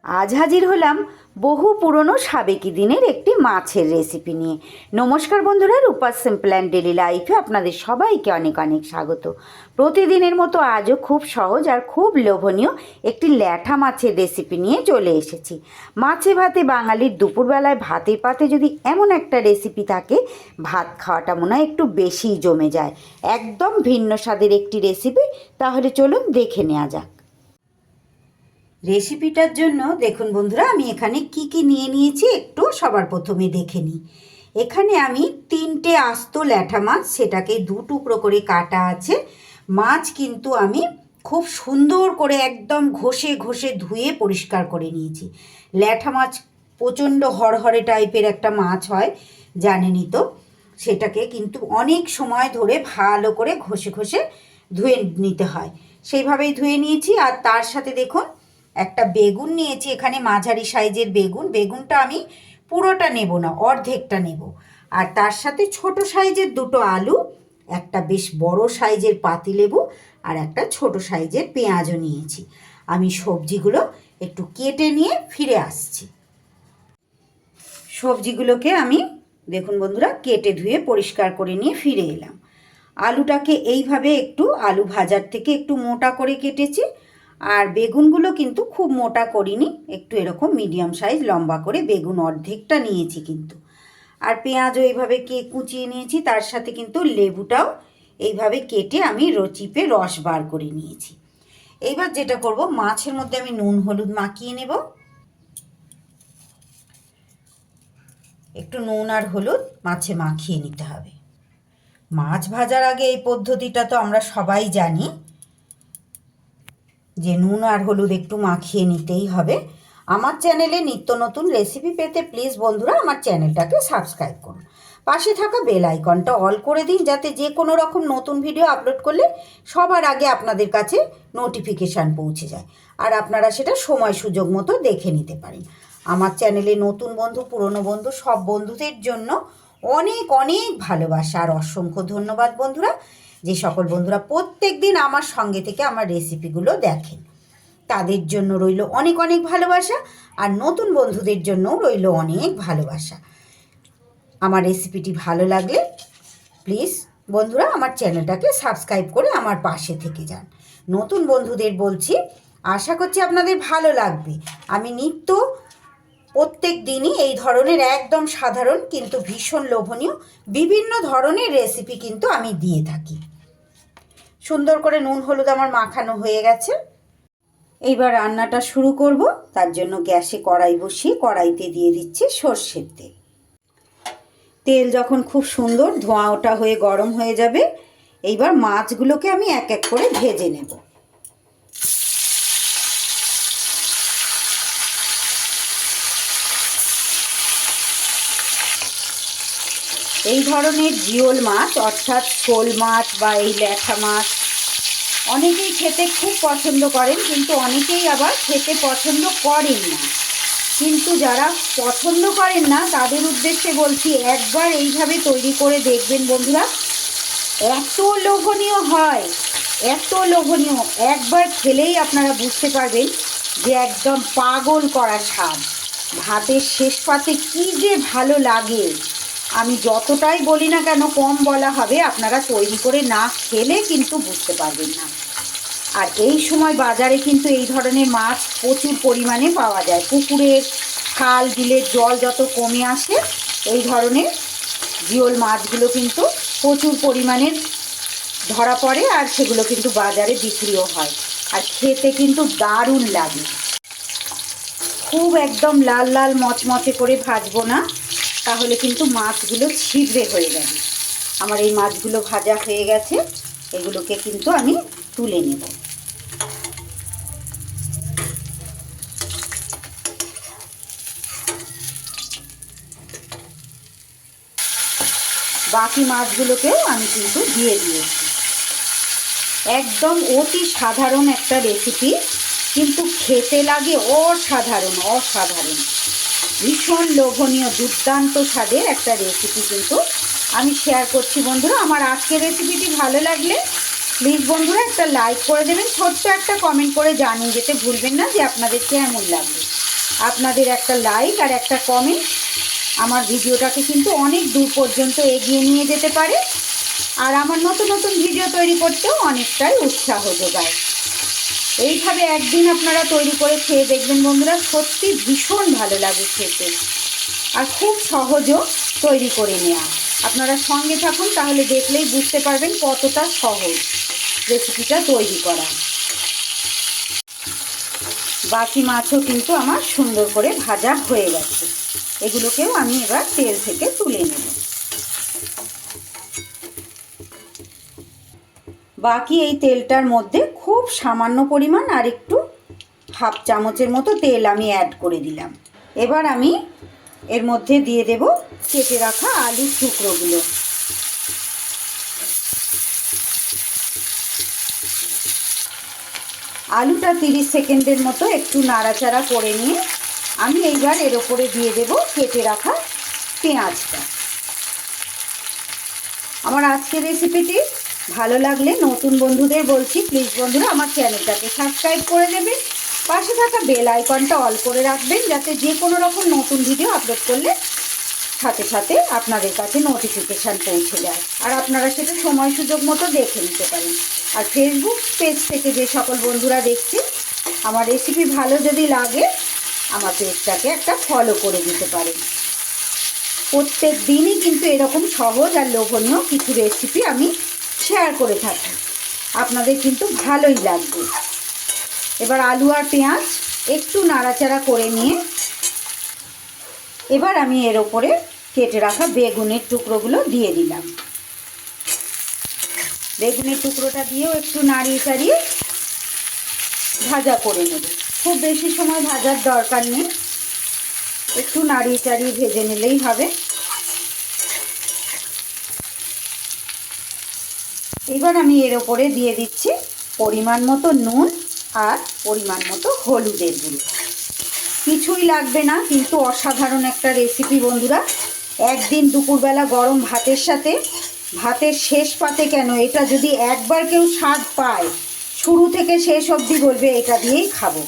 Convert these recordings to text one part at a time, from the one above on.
আজ হাজির হলাম বহু পুরনো সাবেকি দিনের একটি মাছের রেসিপি নিয়ে। নমস্কার বন্ধুরা, রূপাস সিম্পল অ্যান্ড ডেলি লাইফে আপনাদের সবাইকে অনেক অনেক স্বাগত। প্রতিদিনের মতো আজও খুব সহজ আর খুব লোভনীয় একটি ল্যাঠা মাছের রেসিপি নিয়ে চলে এসেছি। মাছে ভাতে বাঙালির দুপুরবেলায় ভাতের পাতে যদি এমন একটা রেসিপি থাকে, ভাত খাওয়াটা মনে হয় একটু বেশিই জমে যায়। একদম ভিন্ন স্বাদের একটি রেসিপি, তাহলে চলুন দেখে নেওয়া যাক। রেসিপিটার জন্য দেখুন বন্ধুরা, আমি এখানে কি নিয়ে নিয়েছি একটু সবার প্রথমে দেখে নিই। এখানে আমি 3টে আস্ত ল্যাঠা মাছ, সেটাকে 2 টুকরো করে কাটা আছে। মাছ কিন্তু আমি খুব সুন্দর করে একদম ঘষে ঘষে ধুয়ে পরিষ্কার করে নিয়েছি। ল্যাঠা মাছ প্রচণ্ড হরহরে টাইপের একটা মাছ হয়, জানেনই তো। সেটাকে কিন্তু অনেক সময় ধরে ভালো করে ঘষে ঘষে ধুয়ে নিতে হয়, সেইভাবেই ধুয়ে নিয়েছি। আর তার সাথে দেখুন একটা বেগুন নিয়েছি, এখানে মাঝারি সাইজের বেগুনটা আমি পুরোটা নেব না, অর্ধেকটা নেব। আর তার সাথে ছোট সাইজের 2টো আলু, একটা বেশ বড় সাইজের পাতিলেবু আর একটা ছোট সাইজের পেঁয়াজও নিয়েছি। আমি সবজিগুলো একটু কেটে নিয়ে ফিরে আসছি। সবজিগুলোকে আমি দেখুন বন্ধুরা কেটে ধুয়ে পরিষ্কার করে নিয়ে ফিরে এলাম। আলুটাকে এইভাবে একটু আলু ভাজার থেকে একটু মোটা করে কেটেছি। আর বেগুনগুলো কিন্তু খুব মোটা করিনি, একটু এরকম মিডিয়াম সাইজ লম্বা করে বেগুন অর্ধেকটা নিয়েছি কিন্তু। আর পেঁয়াজও এইভাবে কুচিয়ে নিয়েছি, তার সাথে কিন্তু লেবুটাও এইভাবে কেটে আমি চিপে রস বার করে নিয়েছি। এইবার যেটা করব, মাছের মধ্যে আমি নুন হলুদ মাখিয়ে নেব। একটু নুন আর হলুদ মাছে মাখিয়ে নিতে হবে। মাছ ভাজার আগে এই পদ্ধতিটা তো আমরা সবাই জানি যে নুন আর হলুদ একটু মাখিয়ে নিতেই হবে। আমার চ্যানেলে নিত্য নতুন রেসিপি পেতে প্লিজ বন্ধুরা আমার চ্যানেলটাকে সাবস্ক্রাইব করুন। পাশে থাকা বেল আইকনটা অল করে দিন, যাতে যে কোনো রকম নতুন ভিডিও আপলোড করলে সবার আগে আপনাদের কাছে নোটিফিকেশান পৌঁছে যায়, আর আপনারা সেটা সময় সুযোগ মতো দেখে নিতে পারেন। আমার চ্যানেলে নতুন বন্ধু পুরনো বন্ধু সব বন্ধুদের জন্য অনেক অনেক ভালোবাসা আর অসংখ্য ধন্যবাদ বন্ধুরা, যে সকল বন্ধুরা প্রত্যেক দিন আমার সঙ্গে থেকে আমার রেসিপিগুলো দেখেন। তাদের জন্য রইল অনেক অনেক ভালোবাসা, আর নতুন বন্ধুদের জন্যও রইল অনেক ভালোবাসা। আমার রেসিপিটি ভালো লাগলে প্লিজ বন্ধুরা আমার চ্যানেলটাকে সাবস্ক্রাইব করে আমার পাশে থেকে যান। নতুন বন্ধুদের বলছি, আশা করছি আপনাদের ভালো লাগবে। আমি নিত্য প্রত্যেক দিনই এই ধরনের একদম সাধারণ কিন্তু ভীষণ লোভনীয় বিভিন্ন ধরনের রেসিপি কিন্তু আমি দিয়ে থাকি। সুন্দর করে নুন হলুদ আমার মাখানো হয়ে গেছে। এইবার রান্নাটা শুরু করব। তার জন্য গ্যাসে কড়াই বসিয়ে কড়াইতে দিয়ে দিচ্ছি সর্ষের তেল। তেল যখন খুব সুন্দর ধোঁয়া ওঠা হয়ে গরম হয়ে যাবে, এইবার মাছগুলোকে আমি এক এক করে ভেজে নেব। এই ধরনের জিওল মাছ অর্থাৎ শোল মাছ বা এই ল্যাঠা মাছ অনেকেই খেতে খুব পছন্দ করেন, কিন্তু অনেকেই আবার খেতে পছন্দ করেন না। কিন্তু যারা পছন্দ করেন না তাদের উদ্দেশ্যে বলছি, একবার এইভাবে তৈরি করে দেখবেন বন্ধুরা, এত লোভনীয় হয়, এত লোভনীয়। একবার খেলেই আপনারা বুঝতে পারবেন যে একদম পাগল করা স্বাদ। ভাতের শেষ পাতে কী যে ভালো লাগে, আমি যতটাই বলি না কেন কম বলা হবে। আপনারা তৈরি করে না খেলে কিন্তু বুঝতে পারবেন না। আর এই সময় বাজারে কিন্তু এই ধরনের মাছ প্রচুর পরিমাণে পাওয়া যায়। পুকুরের খাল বিলের জল যত কমে আসে, এই ধরনের জিওল মাছগুলো কিন্তু প্রচুর পরিমাণে ধরা পড়ে, আর সেগুলো কিন্তু বাজারে বিক্রিও হয়। আর খেতে কিন্তু দারুণ লাগে। খুব একদম লাল লাল মচমচে করে ভাজবো না, তাহলে কিন্তু মাছগুলো ছিদ্রে হয়ে যাবে। আমার এই মাছগুলো ভাজা হয়ে গেছে, এগুলোকে কিন্তু আমি তুলে নেব। বাকি মাছগুলোকেও আমি কিন্তু দিয়ে দিয়েছি। একদম অতি সাধারণ একটা রেসিপি, কিন্তু খেতে লাগে অসাধারণ অসাধারণ, ভীষণ লোভনীয় দুর্দান্ত স্বাদের একটা রেসিপি কিন্তু আমি শেয়ার করছি বন্ধুরা। আমার আজকের রেসিপিটি ভালো লাগলে প্লিজ বন্ধুরা একটা লাইক করে দেবেন, ছোট্ট একটা কমেন্ট করে জানিয়ে যেতে ভুলবেন না যে আপনাদের কেমন লাগবে। আপনাদের একটা লাইক আর একটা কমেন্ট আমার ভিডিওটাকে কিন্তু অনেক দূর পর্যন্ত এগিয়ে নিয়ে যেতে পারে, আর আমার নতুন নতুন ভিডিও তৈরি করতেও অনেকটাই উৎসাহ যোগায়। এইভাবে একদিন আপনারা তৈরি করে খেয়ে দেখবেন বন্ধুরা, সত্যি ভীষণ ভালো লাগে খেতে, আর খুব সহজও তৈরি করে নেওয়া। আপনারা সঙ্গে থাকুন, তাহলে দেখলেই বুঝতে পারবেন কতটা সহজ রেসিপিটা তৈরি করা। বাকি মাছও কিন্তু আমার সুন্দর করে ভাজা হয়ে গেছে, এগুলোকেও আমি এবার তেল থেকে তুলে নেব। বাকি এই তেলটার মধ্যে খুব সামান্য পরিমাণ আর একটু হাফ চামচের মতো তেল আমি অ্যাড করে দিলাম। এবার আমি এর মধ্যে দিয়ে দেব কেটে রাখা আলুর টুকরোগুলো। আলুটা 30 সেকেন্ডের মতো একটু নাড়াচাড়া করে নিয়ে আমি এইবার এর ওপরে দিয়ে দেব কেটে রাখা পেঁয়াজটা। আমার আজকের রেসিপিটি ভালো লাগলে নতুন বন্ধুদের বলছি, প্লিজ বন্ধুরা আমার চ্যানেলটাকে সাবস্ক্রাইব করে দেবেন, পাশে থাকা বেল আইকনটা অল করে রাখবেন, যাতে যে কোনো রকম নতুন ভিডিও আপলোড করলে সাথে সাথে আপনাদের কাছে নোটিফিকেশান পৌঁছে যায়, আর আপনারা সেটা সময় সুযোগ মতো দেখে নিতে পারেন। আর ফেসবুক পেজ থেকে যে সকল বন্ধুরা দেখছে, আমার রেসিপি ভালো যদি লাগে আমার পেজটাকে একটা ফলো করে দিতে পারেন। প্রত্যেক দিনই কিন্তু এরকম সহজ আর লোভনীয় কিছু রেসিপি আমি শেয়ার করে থাকি, আপনাদের কিন্তু ভালোই লাগবে। এবার আলু আর পেঁয়াজ একটু নাড়াচাড়া করে নিয়ে এবার আমি এর ওপরে কেটে রাখা বেগুনের টুকরোগুলো দিয়ে দিলাম। বেগুনের টুকরোটা দিয়েও একটু নাড়িয়ে চাড়িয়ে ভাজা করে নেব। খুব বেশি সময় ভাজার দরকার নেই, একটু নাড়িয়ে চাড়িয়ে ভেজে নিলেই হবে। এবার আমি এর ওপরে দিয়ে দিচ্ছি পরিমাণ মতো নুন আর পরিমাণ মতো হলুদের গুঁড়ো। কিছুই লাগবে না, কিন্তু অসাধারণ একটা রেসিপি বন্ধুরা। একদিন দুপুরবেলা গরম ভাতের সাথে, ভাতের শেষ পাতে কেন, এটা যদি একবার কেউ স্বাদ পায় শুরু থেকে শেষ অবধি বলবে এটা দিয়েই খাবো,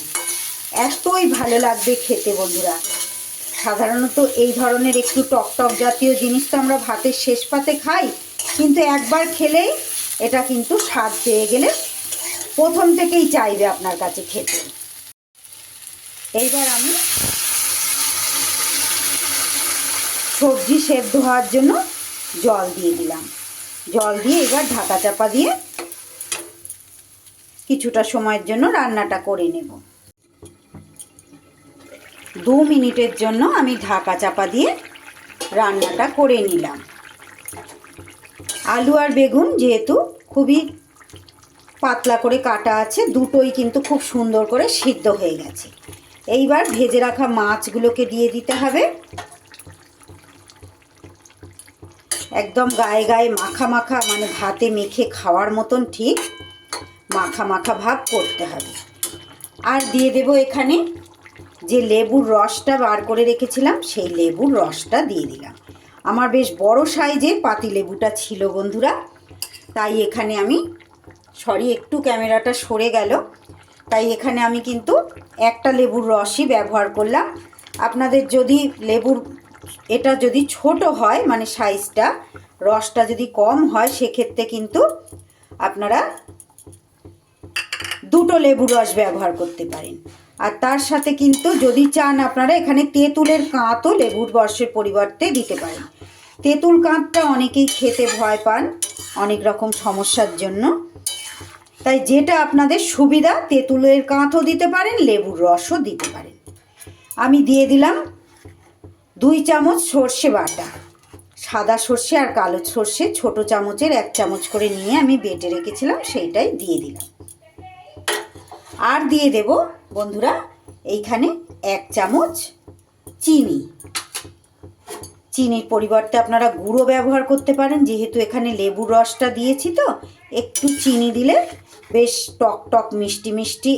এতই ভালো লাগবে খেতে বন্ধুরা। সাধারণত এই ধরনের একটু টকটক জাতীয় জিনিস তো আমরা ভাতের শেষ পাতে খাই, কিন্তু একবার খেলেই এটা কিন্তু স্বাদ পেয়ে গেলে প্রথম থেকেই চাইবে আপনার কাছে খেতে। এইবার আমি সবজি সেদ্ধ হওয়ার জন্য জল দিয়ে দিলাম। জল দিয়ে এবার ঢাকা চাপা দিয়ে কিছুটা সময়ের জন্য রান্নাটা করে নেব। 2 মিনিটের জন্য আমি ঢাকা চাপা দিয়ে রান্নাটা করে নিলাম। আলু আর বেগুন যেহেতু খুবই পাতলা করে কাটা আছে, দুটোই কিন্তু খুব সুন্দর করে সিদ্ধ হয়ে গেছে। এইবার ভেজে রাখা মাছগুলোকে দিয়ে দিতে হবে। একদম গায়ে গায়ে মাখা মাখা, মানে ভাতে মেখে খাওয়ার মতন ঠিক মাখা মাখা ভাব করতে হবে। আর দিয়ে দেব এখানে যে লেবুর রসটা বার করে রেখেছিলাম, সেই লেবুর রসটা দিয়ে দিলাম। আমার বেশ বড় সাইজের পাতি লেবুটা ছিল বন্ধুরা, তাই এখানে আমি একটু ক্যামেরাটা সরে গেল, তাই এখানে আমি কিন্তু একটা লেবুর রসই ব্যবহার করলাম। আপনাদের যদি লেবুর এটা যদি ছোট হয়, মানে সাইজটা, রসটা যদি কম হয়, সেক্ষেত্রে কিন্তু আপনারা 2টো লেবুর রস ব্যবহার করতে পারেন। আর তার সাথে কিন্তু যদি চান আপনারা এখানে তেঁতুলের কাঁতও লেবুর রসের পরিবর্তে দিতে পারেন। তেঁতুল কাঁতটা অনেকেই খেতে ভয় পান অনেক রকম সমস্যার জন্য, তাই যেটা আপনাদের সুবিধা, তেঁতুলের কাঁতও দিতে পারেন, লেবুর রসও দিতে পারেন। আমি দিয়ে দিলাম 2 চামচ সর্ষে বাটা। সাদা সর্ষে আর কালো সর্ষে ছোট চামচের 1 চামচ করে নিয়ে আমি বেটে রেখেছিলাম, সেইটাই দিয়ে দিলাম। আর দিয়ে দেব বন্ধুরা এইখানে 1 চামচ চিনি। চিনির পরিবর্তে আপনারা গুঁড়ো ব্যবহার করতে পারেন, যেহেতু এখানে লেবুর রসটা দিয়েছি তো একটু চিনি দিলে বেশ টক টক মিষ্টি মিষ্টি,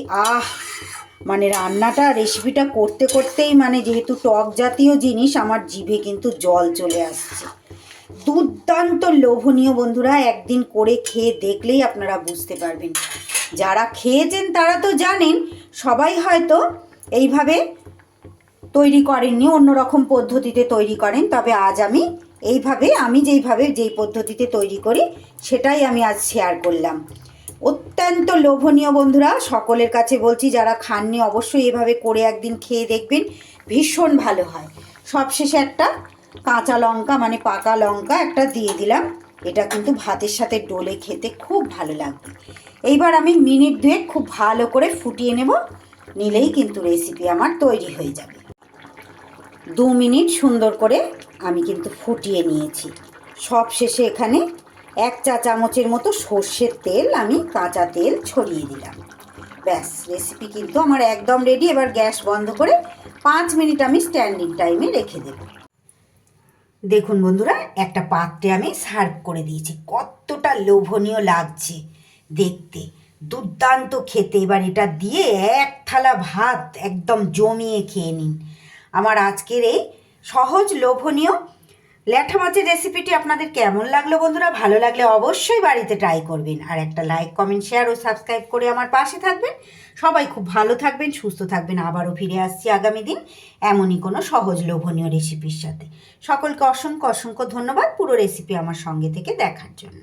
মানে রান্নাটা রেসিপিটা করতে করতেই, মানে যেহেতু টক জাতীয় জিনিস, আমার জিভে কিন্তু জল চলে আসছে। দুর্দান্ত লোভনীয় বন্ধুরা, একদিন করে খেয়ে দেখলেই আপনারা বুঝতে পারবেন। যারা খেয়েছেন তারা তো জানেন, সবাই হয়তো এইভাবে তৈরি করেননি, অন্যরকম পদ্ধতিতে তৈরি করেন। তবে আজ আমি যেই পদ্ধতিতে তৈরি করি সেটাই আমি আজ শেয়ার করলাম। অত্যন্ত লোভনীয় বন্ধুরা, সকলের কাছে বলছি যারা খাননি অবশ্যই এভাবে করে একদিন খেয়ে দেখবেন, ভীষণ ভালো হয়। সবশেষে একটা কাঁচা লঙ্কা মানে পাকা লঙ্কা একটা দিয়ে দিলাম। এটা কিন্তু ভাতের সাথে ডলে খেতে খুব ভালো লাগবে। এইবার আমি মিনিট দুয়েক খুব ভালো করে ফুটিয়ে নেব, নিলেই কিন্তু রেসিপি আমার তৈরি হয়ে যাবে। 2 মিনিট সুন্দর করে আমি কিন্তু ফুটিয়ে নিয়েছি। সবশেষে এখানে 1 চা চামচের মতো সর্ষের তেল, আমি কাঁচা তেল ছড়িয়ে দিলাম। ব্যাস, রেসিপি কিন্তু আমার একদম রেডি। এবার গ্যাস বন্ধ করে 5 মিনিট আমি স্ট্যান্ডিং টাইমে রেখে দেব। দেখুন বন্ধুরা, একটা পাত্রে আমি সার্ভ করে দিয়েছি। কতটা লোভনীয় লাগছে দেখতে, দুর্দান্ত খেতে। এবার এটা দিয়ে এক থালা ভাত একদম জমিয়ে খেয়ে নিন। আমার আজকের এই সহজ লোভনীয় ল্যাঠা মাছের রেসিপিটি আপনাদের কেমন লাগলো বন্ধুরা? ভালো লাগলে অবশ্যই বাড়িতে ট্রাই করবেন। আর একটা লাইক, কমেন্ট, শেয়ার ও সাবস্ক্রাইব করে আমার পাশে থাকবেন। সবাই খুব ভালো থাকবেন, সুস্থ থাকবেন। আবারও ফিরে আসছি আগামী দিন এমনই কোনো সহজ লোভনীয় রেসিপির সাথে। সকলকে অসংখ্য অসংখ্য ধন্যবাদ পুরো রেসিপি আমার সঙ্গে থেকে দেখার জন্য।